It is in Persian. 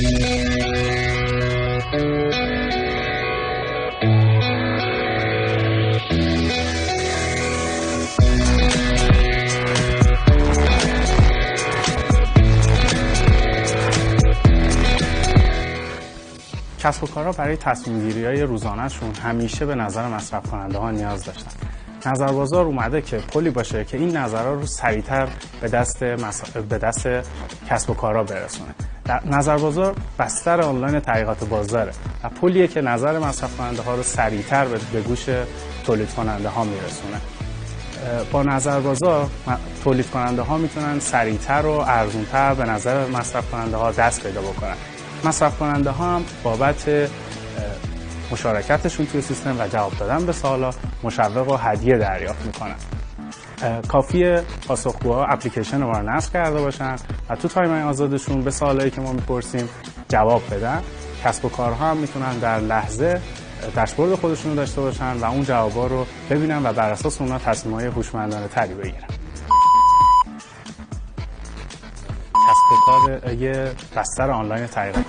کسب و کارها برای تصمیم‌گیری‌های روزانه‌شون همیشه به نظر مصرف کننده‌ها نیاز داشتن. نظر بازار اومده که پلی باشه که این نظرها رو سریعتر به دست کسب و کارها برسونه. نظر بازار بستر آنلاین تحقیقات بازاره و پلیه که نظر مصرف کننده‌ها رو سریعتر به گوش تولید کننده‌ها میرسونه. با نظر بازار تولید کننده‌ها میتونن سریعتر و ارزونتر به نظر مصرف کننده‌ها دست پیدا بکنن. مصرف کننده ها هم بابت مشارکتشون توی سیستم و جواب دادن به سوالا مشوق و هدیه دریافت میکنن. کافیه پاسخگوها اپلیکیشن ما رو نصب کرده باشن و تو تایم‌های آزادشون به سوالایی که ما میپرسیم جواب بدن. کسب و کارها هم میتونن در لحظه داشبورد خودشون رو داشته باشن و اون جوابا رو ببینن و بر اساس اونها تصمیم‌های هوشمندانه تری بگیرن. کسب و کار یه بستر آنلاین تحقیقات